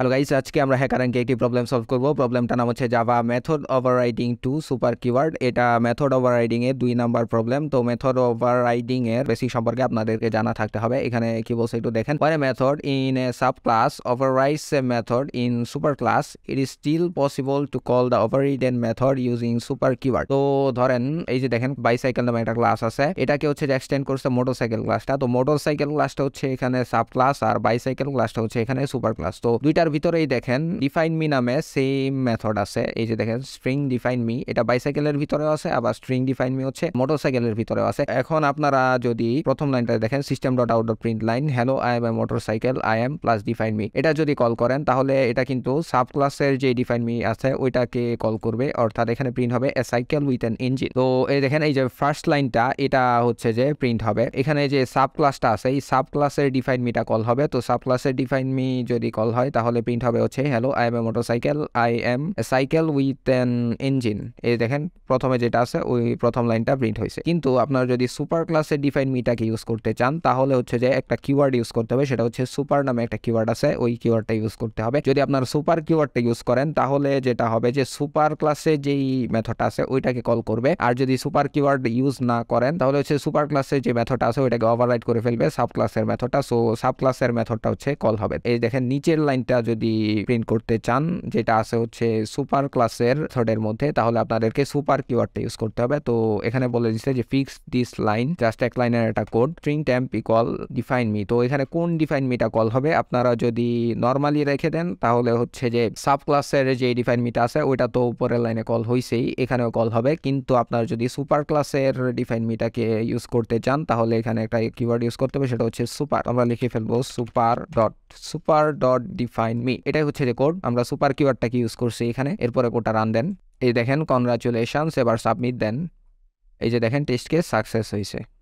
Hello guys, আজকে আমরা হ্যাকারর‍্যাঙ্কে একটি প্রবলেম সলভ করব। প্রবলেমটার নাম হচ্ছে Java method overriding to super keyword. এটা মেথড ওভাররাইডিং এর 2 নাম্বার প্রবলেম। তো মেথড ওভাররাইডিং এর বেসিক সম্পর্কে আপনাদেরকে জানা থাকতে হবে। এখানে কি বলছে একটু দেখেন। When a method in a subclass overrides a method in superclass, it is still possible to call the overridden method using super keyword. তো ধরেন এই যে দেখেন বাইসাইকেল নামে একটা ক্লাস আছে, এটাকে হচ্ছে যে এক্সটেন্ড করছে মোটরসাইকেল ক্লাসটা। তো মোটরসাইকেল ক্লাসটা হচ্ছে এখানে সাবক্লাস আর বাইসাইকেল ক্লাসটা হচ্ছে এখানে সুপার ক্লাস। তো দুইটার ভিতরেই দেখেন ডিফাইন মি নামে সেম মেথড আছে। এই যে দেখেন স্ট্রিং ডিফাইন মি, এটা বাইসাইকেলের ভিতরেও আছে, আবার স্ট্রিং ডিফাইন মি হচ্ছে মোটরসাইকেলের ভিতরেও আছে। এখন আপনারা যদি প্রথম লাইনটা দেখেন system dot out dot print line hello I M A motorcycle I am plus define me, এটা যদি কল করেন তাহলে এটা কিন্তু সাব ক্লাসের যে ডিফাইন মি আছে ওইটাকে কল করবে, অর্থাৎ এখানে প্রিন্ট হবে এ সাইকেল উইথ অ্যান ইঞ্জিন। তো এই দেখেন এই যে ফার্স্ট লাইনটা এটা হচ্ছে যে প্রিন্ট হবে। এখানে যে সাব ক্লাসটা আছে এই সাব ক্লাসের ডিফাইন মিটা কল হবে। তো সাব ক্লাসের ডিফাইন মি যদি কল হয় তাহলে প্রিন্ট হবে হচ্ছে hello I M A motorcycle I M A cycle with an engine. এই দেখেন প্রথমে যেটা আছে ওই প্রথম লাইনটা প্রিন্ট হয়েছে। কিন্তু আপনারা যদি সুপার ক্লাসের ডিফাইন মিটাকে ইউজ করতে চান তাহলে হচ্ছে যে একটা কিওয়ার্ড ইউজ করতে হবে, সেটা হচ্ছে সুপার নামে একটা কিওয়ার্ড আছে, ওই কিওয়ার্ডটা ইউজ করতে হবে। যদি আপনারা সুপার কিওয়ার্ডটা ইউজ করেন তাহলে যেটা হবে যে সুপার ক্লাসে যেই মেথডটা আছে ওইটাকে কল করবে, আর যদি সুপার কিওয়ার্ড ইউজ না করেন তাহলে হচ্ছে সুপার ক্লাসের যে মেথডটা আছে ওইটাকে ওভাররাইড করে ফেলবে সাব ক্লাসের মেথডটা। সো সাব ক্লাসের মেথডটা হচ্ছে কল হবে। এই দেখেন নিচের লাইনটা যদি প্রিন্ট করতে চান যেটা আছে হচ্ছে সুপার ক্লাসের মেথডের মধ্যে, তাহলে আপনাদেরকে সুপার কিওয়ার্ডটা ইউজ করতে হবে। তো এখানে বলে দিচ্ছে যে ফিক্স দিস লাইন, জাস্ট এক লাইনের একটা code, string temp equal define me. তো এখানে কোন ডিফাইন মিটা কল হবে, আপনারা যদি নরমালি রেখে দেন তাহলে হচ্ছে যে সাব ক্লাসের যে ডিফাইন মিটা আছে ওইটা তো উপরের লাইনে কল হইছেই, এখানেও কল হবে। কিন্তু আপনারা যদি সুপার ক্লাসের ডিফাইন মিটাকে ইউজ করতে চান তাহলে এখানে একটা কিওয়ার্ড ইউজ করতে হবে, সেটা হচ্ছে সুপার। আমরা লিখে ফেলবো সুপার ডট ডিফাইন মি। এটাই হচ্ছে যে কোড, আমরা সুপার কিওয়ার্ডটাকে ইউজ করছি এখানে। এরপরে কোডটা রান দেন। এই দেখেন কনগ্রাচুলেশনস, এবার সাবমিট দেন। এই যে দেখেন টেস্ট কেস সাকসেস হয়েছে।